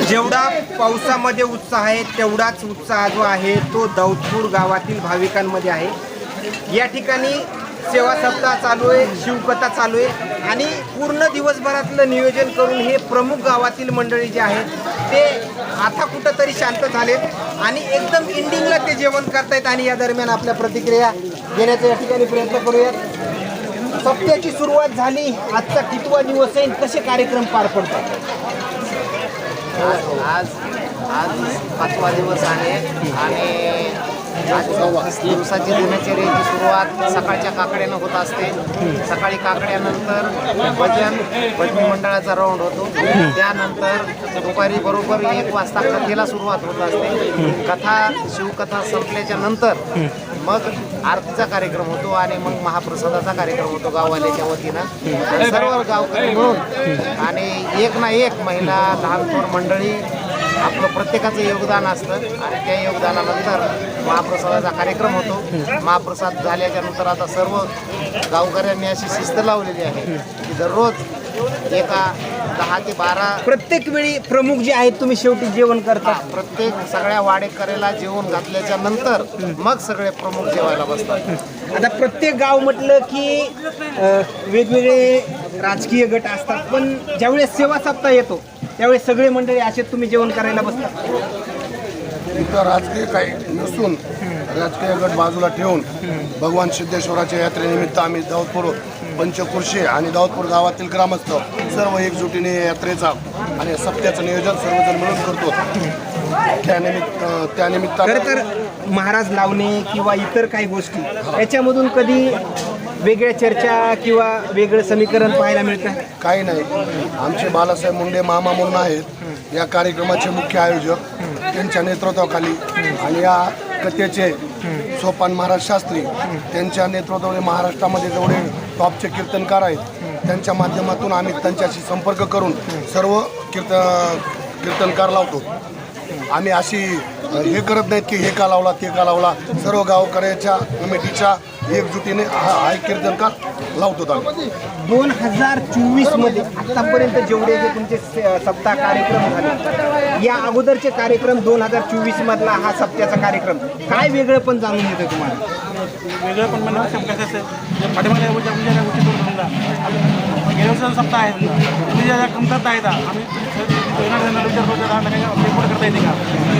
जेवढा पावसामध्ये उत्साह आहे तेवढाच उत्साह जो आहे तो दौदपूर गावातील भाविकांमध्ये आहे। या ठिकाणी सेवा सप्ताह चालू आहे, शिवकथा चालू आहे आणि पूर्ण दिवसभरातलं नियोजन करून हे प्रमुख गावातील मंडळी जे आहेत ते आता कुठंतरी शांत झालेत आणि एकदम एंडिंगला ते जेवण करतायत आणि या दरम्यान आपल्या प्रतिक्रिया देण्याचा या ठिकाणी प्रयत्न करूयात। सप्त्याची सुरुवात झाली, आजचा कितवा दिवस आहे, कसे कार्यक्रम पार पडतात? आज 5वा दिवस आहे आणि आज दिवसाची दिनचर्येची सुरुवात सकाळच्या काकड्यानं होत असते। सकाळी काकड्यानंतर भजनी मंडळाचा राऊंड होतो, त्यानंतर दुपारी बरोबर 1 वाजता कथेला सुरुवात होत असते। शिवकथा संपल्याच्या नंतर मग आरतीचा कार्यक्रम होतो आणि मग महाप्रसादाचा कार्यक्रम होतो गाववाल्याच्या वतीनं। सर्व गावकरी मिळून आणि एक ना एक महिला लहान थोर मंडळी आपलं प्रत्येकाचं योगदान असतं आणि त्या योगदानानंतर महाप्रसादाचा कार्यक्रम होतो। महाप्रसाद झाल्याच्या नंतर आता सर्व गावकऱ्यांनी अशी शिस्त लावलेली आहे की दररोज एका 10 ते 12 प्रत्येक वेळी प्रमुख जे आहेत तुम्ही शेवटी जेवण करता? प्रत्येक सगळ्या वाडेकऱ्याला जेवण घातल्याच्या नंतर मग सगळे प्रमुख जेवायला बसतात। आता प्रत्येक गाव म्हटलं की वेगवेगळे राजकीय गट असतात, पण ज्यावेळेस सेवा सप्ताह येतो त्यावेळेस सगळे मंडळी असे तुम्ही जेवण करायला बसतात? इथं राजकीय काही नसून राजकीय गट बाजूला ठेवून भगवान सिद्धेश्वराच्या यात्रेनिमित्त आम्ही दाऊदपूर पंचकृषी आणि दाऊदपूर गावातील ग्रामस्थ सर्व एकजुटीने यात्रेचा आणि सप्त्याचं नियोजन सर्वजण मिळून करतो। त्यानिमित्तानं खरं तर महाराज लावणे किंवा इतर काही गोष्टी याच्यामधून कधी वेगळ्या चर्चा किंवा वेगळं समीकरण पाहायला मिळतं? काही नाही, आमचे बालासाहेब मुंडे मामा म्हणून आहेत या कार्यक्रमाचे मुख्य आयोजक, त्यांच्या नेतृत्वाखाली आणि या कथेचे सोपान महाराज शास्त्री त्यांच्या नेतृत्वाने महाराष्ट्रामध्ये जेवढे टॉपचे कीर्तनकार आहेत त्यांच्या माध्यमातून आम्ही त्यांच्याशी संपर्क करून सर्व कीर्तनकार लावतो। आम्ही अशी हे करत नाहीत की हे का लावला ते का लावला, सर्व गावकऱ्याच्या कमिटीच्या एकजुटीने हा कीर्तनकार लावतो आम्ही। 2024 मध्ये आतापर्यंत जेवढे जे तुमचे सप्ताह कार्यक्रम झाले, या अगोदरचे कार्यक्रम 2024 मधला हा सप्त्याचा कार्यक्रम काय वेगळं पण जाणून येतं तुम्हाला? वेगळं पण म्हणणं कसं असतं पाठीमागे गेल्या वर्षाचा सप्ताह आहे, तुम्ही ज्या कमतरता आहेत आम्ही करता येते का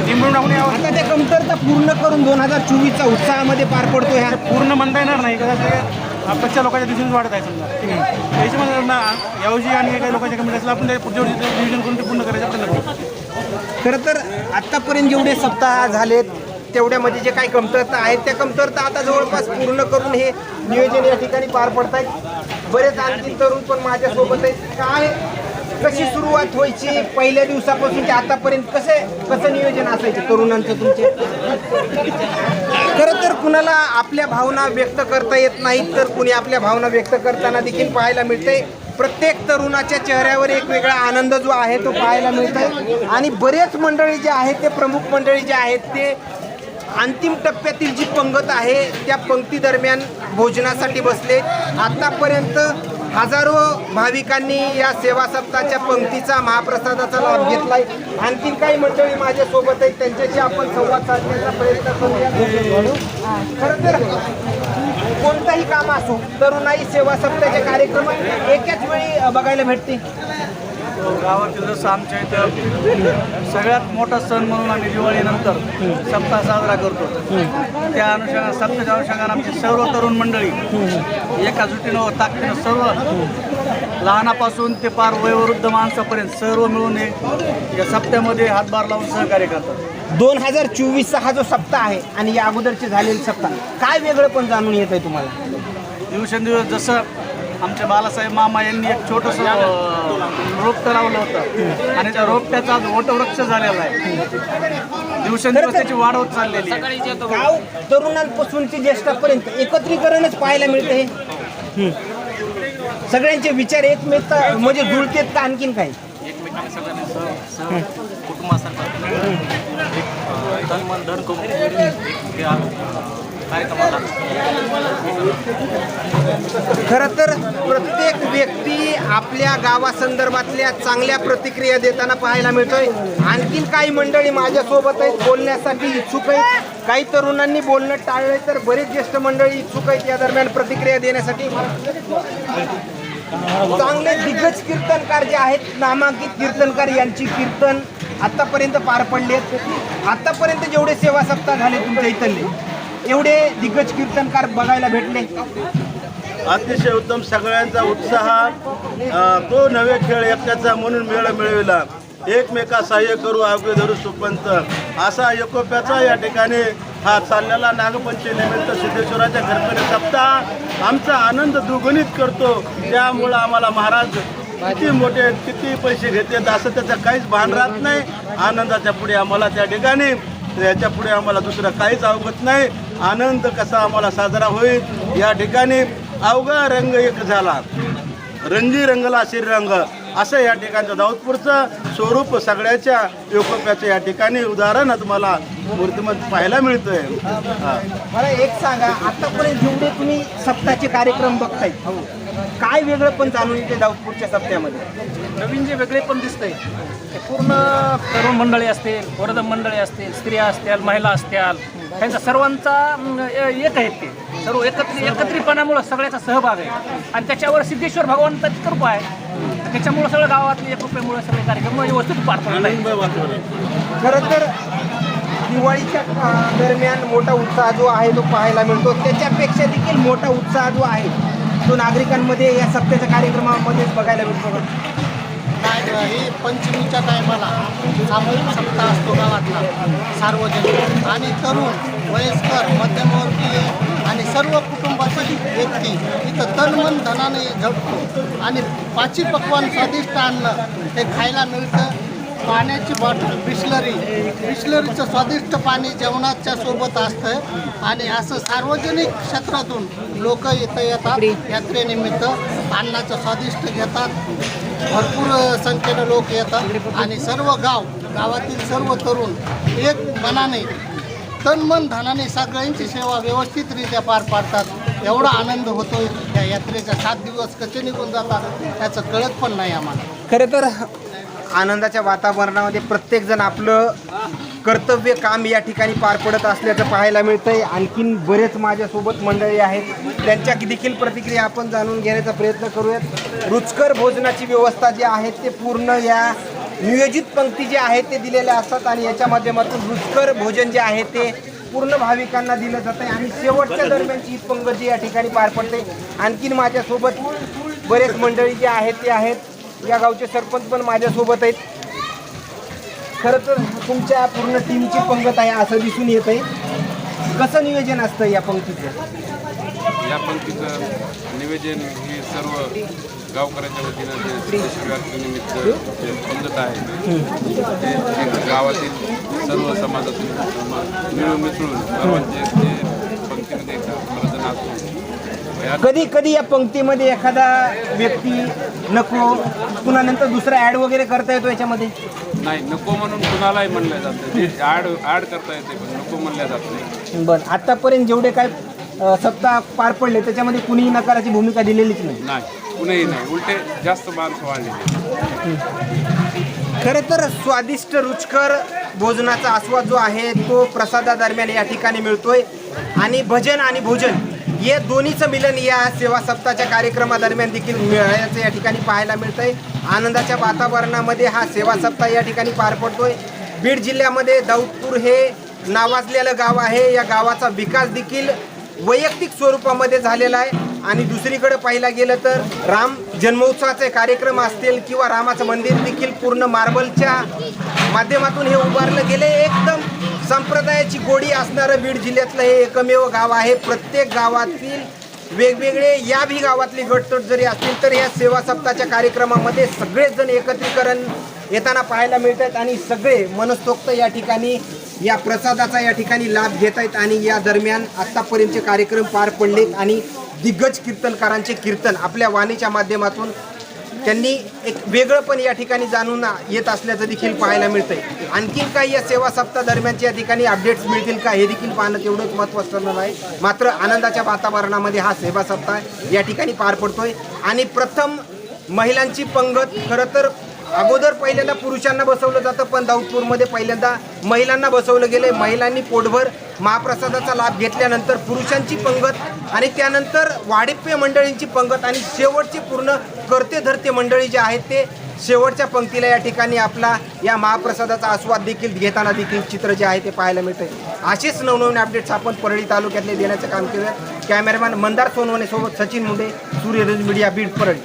ते म्हणून आपण आता ते कमतरता पूर्ण करून 2024चा उत्साहामध्ये पार पडतो। ह्या पूर्ण म्हणता येणार नाही का, आताच्या लोकांच्या दिवशी वाढत आहे समजा, ठीक आहे। त्याच्यामध्ये यावर्षी आणि काही लोकांच्या कमी असलं आपण पुढच्या वर्षी डिव्हिजन करून ते पूर्ण करायचं आपल्याला। खरं तर आतापर्यंत जेवढे सप्ताह झालेत तेवढ्यामध्ये जे काही कमतरता आहेत त्या कमतरता आता जवळपास पूर्ण करून हे नियोजन या ठिकाणी पार पडतायत। बरेच आणखी तरुण पण माझ्यासोबत आहेत। काय कशी सुरुवात व्हायची पहिल्या दिवसापासून ते आतापर्यंत कसं नियोजन असायचं तरुणांचं तुमचे? खरं तर कुणाला आपल्या भावना व्यक्त करता येत नाहीत, तर कुणी आपल्या भावना व्यक्त करताना देखील पाहायला मिळते। प्रत्येक तरुणाच्या चेहऱ्यावर एक वेगळा आनंद जो आहे तो पाहायला मिळतोय आणि बरेच मंडळी जे आहेत ते प्रमुख मंडळी जे आहेत ते अंतिम टप्प्यातील जी पंगत आहे त्या पंक्ती दरम्यान भोजनासाठी बसले। आतापर्यंत हजारो भाविकांनी या सेवा सप्ताहाच्या पंक्तीचा महाप्रसादाचा लाभ घेतलाय। आणखीन काही मंडळी माझ्यासोबत आहेत, त्यांच्याशी आपण संवाद साधण्याचा प्रयत्न करूया। खरं तर कोणताही काम असो, तरुणाई सेवा सप्ताहाचे कार्यक्रम एकाच वेळी बघायला भेटते। गावातील जसं आमच्या इथं सगळ्यात मोठा सण म्हणून आम्ही दिवाळीनंतर सप्ताह साजरा करतो, त्या अनुषंगाने सप्ताहाच्या अनुषंगाने आमची सर्व तरुण मंडळी एका जुटीनं ताकदीनं सर्व लहानापासून ते पार वयोवृद्ध माणसापर्यंत सर्व मिळून या सप्त्यामध्ये हातभार लावून सहकार्य करतात। 2024चा हा जो सप्ताह आहे आणि या अगोदरचे झालेले सप्ताह काय वेगळं पण जाणून येत आहे तुम्हाला? दिवसेंदिवस जसं आमच्या बालासाहेब मामा यांनी एक छोटंसं रोपटं लावलं होतं आणि त्या रोपट्याचा आज वटवृक्ष झालेला आहे। दिवसेंदिवस त्याची वाढ होत चाललेली आहे। गाव तरुणांपासून ते ज्येष्ठापर्यंत एकत्रीकरणच पाहायला मिळते। सगळ्यांचे विचार एकमेक म्हणजे जुळतेत का आणखीन काही? एकमेकांना सगळ्यांनी कुटुंबासारखं तन मन धन करून कार्यक्रमाला. खरं तर प्रत्येक व्यक्ती आपल्या गावासंदर्भातल्या चांगल्या प्रतिक्रिया देताना पाहायला मिळतोय. आणखीन काही मंडळी माझ्यासोबत आहेत, बोलण्यासाठी इच्छुक आहेत. काही तरुणांनी बोलणं टाळलंय तर बरेच ज्येष्ठ मंडळी इच्छुक आहेत या दरम्यान प्रतिक्रिया देण्यासाठी. चांगले दिग्गज कीर्तनकार जे आहेत, नामांकित कीर्तनकार यांची कीर्तन आतापर्यंत पार पडले आहेत. आतापर्यंत जेवढे सेवा सप्ताह झाले तुमच्या इथले एवढे दिग्गज कीर्तनकार बघायला भेटले. अतिशय उत्तम. सगळ्यांचा उत्साह, तो नवे खेळ एकट्याचा म्हणून मेळ मिळविला. एकमेका सहाय्य करू अवघे धरू सुपंत, असा एकोप्याचा या ठिकाणी हा चाललेला नागपंचमीनिमित्त सिद्धेश्वराच्या घरपणे सप्ताह आमचा आनंद द्विगुणित करतो. त्यामुळं आम्हाला महाराज किती मोठे किती पैसे घेतात असं त्याचं काहीच भान राहत नाही. आनंदाच्या पुढे आम्हाला त्या ठिकाणी याच्या पुढे आम्हाला दुसरं काहीच अवगत नाही. आनंद कसा आम्हाला साजरा होईल या ठिकाणी अवघा रंग एक झाला, रंगी रंगला श्रीरंग, असं या ठिकाणचं दाऊदपूरचं स्वरूप सगळ्याच्या एकोप्याचं या ठिकाणी उदाहरण तुम्हाला मूर्तिमंत पाहायला मिळतंय. मला एक सांगा, आतापर्यंत जेवढे तुम्ही सप्ताहाचे कार्यक्रम बघताय काय वेगळं पण जाणून येते दाऊदपूरच्या सप्त्यामध्ये? नवीन जे वेगळे पण दिसतंय ते पूर्ण तरुण मंडळी असतील, वृद्ध मंडळी असतील, स्त्रिया असतील, महिला असतील, त्यांचा सर्वांचा एक आहेत. ते सर्व एकत्रितपणामुळं सगळ्याचा सहभाग आहे आणि त्याच्यावर सिद्धेश्वर भगवानचा कृपा आहे. त्याच्यामुळं सगळं गावातले एक रुपयामुळे सगळे कार्यक्रम व्यवस्थित पार पडत आहे. खरं तर दिवाळीच्या दरम्यान मोठा उत्साह जो आहे तो पाहायला मिळतो. त्याच्यापेक्षा देखील मोठा उत्साह जो आहे तो नागरिकांमध्ये या सप्त्याच्या कार्यक्रमामध्येच बघायला मिळतो. ही पंचमीच्या टायमाला सामूहिक सप्ताह असतो गावातला. सार्वजनिक आणि तरुण, वयस्कर, मध्यमवर्गीय आणि सर्व कुटुंबातील व्यक्ती इथं तन मन धनाने झटतो आणि पाची पक्वान स्वादिष्ट अन्न हे खायला मिळतं. पाण्याची बॉटल बिस्लरीचं स्वादिष्ट पाणी जेवणाच्या सोबत असतं आणि असं सार्वजनिक क्षेत्रातून लोक इथं येतात. यात्रेनिमित्त अन्नाचं स्वादिष्ट घेतात. भरपूर संख्येनं लोक येतात आणि सर्व गावातील सर्व तरुण एक मनाने तन मन धनाने सगळ्यांची सेवा व्यवस्थितरित्या पार पाडतात. एवढा आनंद होतो या यात्रेच्या. 7 दिवस कसे निघून जातात त्याचं कळत पण नाही आम्हाला. खरं तर आनंदाच्या वातावरणामध्ये प्रत्येकजण आपलं कर्तव्य काम या ठिकाणी पार पडत असल्याचं पाहायला मिळतंय. आणखीन बरेच माझ्यासोबत मंडळी आहेत, त्यांच्या देखील प्रतिक्रिया आपण जाणून घेण्याचा प्रयत्न करूयात. रुचकर भोजनाची व्यवस्था जी आहे ते पूर्ण या नियोजित पंक्ती जे आहेत ते दिलेल्या असतात आणि याच्या माध्यमातून रुचकर भोजन जे आहे ते पूर्ण भाविकांना दिलं जातं आहे आणि शेवटच्या दरम्यानची ही पंगत या ठिकाणी पार पडते. आणखीन माझ्यासोबत बरेच मंडळी जे आहेत ते आहेत. या गावचे सरपंच पण माझ्यासोबत आहेत. खरं तर तुमच्या पूर्ण टीमची पंगत आहे असं दिसून येत आहे. कसं नियोजन असतं या पंक्तीचं? या पंक्तीचं नियोजन हे सर्व गावकऱ्याच्या वतीनं जे सिद्धेश्वरानिमित्त जे पंगत आहे ते एक गावातील सर्व समाजातून मिळून मिसळून सर्वांचे ते पंक्तीमध्ये प्रदर्शन असतो. कधी कधी या पंक्तीमध्ये एखादा व्यक्ती नको, पुन्हा नंतर दुसरा ॲड वगैरे करता येतो याच्यामध्ये? नाही, नको म्हणून कुणालाही म्हणलं जातं. ते ॲड करता येते पण नको म्हणलं जात नाही. बरं, आतापर्यंत जेवढे काय सप्ताह पार पडले त्याच्यामध्ये कुणीही नकाराची भूमिका दिलेलीच नाही? नाही, कुणीही नाही. उलटे जास्त माणसं वाढलेली. खरं तर स्वादिष्ट रुचकर भोजनाचा आस्वाद जो आहे तो प्रसादादरम्यान या ठिकाणी मिळतोय आणि भजन आणि भोजन हे दोन्हीचं मिलन या सेवा सप्ताहाच्या कार्यक्रमादरम्यान देखील मिळाल्याचं या ठिकाणी पाहायला मिळतंय. आनंदाच्या वातावरणामध्ये हा सेवा सप्ताह या ठिकाणी पार पडतोय. बीड जिल्ह्यामध्ये दाऊदपूर हे नावाजलेलं गाव आहे. या गावाचा विकास देखील वैयक्तिक स्वरूपामध्ये झालेला आहे आणि दुसरीकडे पाहिला गेलं तर राम जन्मोत्सवाचे कार्यक्रम असतील किंवा रामाचं मंदिर देखील पूर्ण मार्बलच्या माध्यमातून हे उभारलं गेले. एकदम संप्रदायाची गोडी असणारं बीड जिल्ह्यातलं हे एकमेव गाव आहे. प्रत्येक गावातील वेगवेगळे या भी गावातले गटतट जरी असतील तर या सेवा सप्ताहाच्या कार्यक्रमामध्ये सगळेच जण एकत्रीकरण येताना पाहायला मिळतात आणि सगळे मनस्तोक्त या ठिकाणी या प्रसादाचा या ठिकाणी लाभ घेत आहेत आणि या दरम्यान आत्तापर्यंतचे कार्यक्रम पार पडलेत आणि दिग्गज कीर्तनकारांचे कीर्तन आपल्या वाणीच्या माध्यमातून त्यांनी एक वेगळं पण या ठिकाणी जाणून येत असल्याचं देखील पाहायला मिळतंय. आणखीन काही या सेवा सप्ताह दरम्यानच्या या ठिकाणी अपडेट्स मिळतील का हे देखील पाहणं तेवढंच महत्त्वाचं ठरणार आहे. मात्र आनंदाच्या वातावरणामध्ये हा सेवा सप्ताह या ठिकाणी पार पडतोय. आणि प्रथम महिलांची पंगत, खरं तर अगोदर पहिल्यांदा पुरुषांना बसवलं जातं, पण दाऊदपूरमध्ये पहिल्यांदा महिलांना बसवलं गेलं. महिलांनी पोटभर महाप्रसादाचा लाभ घेतल्यानंतर पुरुषांची पंगत आणि त्यानंतर वाडिप्य मंडळींची पंगत आणि शेवटची पूर्ण करते धरते मंडळी जे आहेत ते शेवटच्या पंक्तीला या ठिकाणी आपला या महाप्रसादाचा आस्वाद देखील घेताना देखील चित्र जे आहे ते पाहायला मिळतंय. असेच नवनवीन अपडेट्स आपण परळी तालुक्यातले देण्याचं काम केलं. कॅमेरामॅन मंदार सोनवणे सोबत सचिन मुंडे, सूर्यरंज मीडिया, बीड, परळी.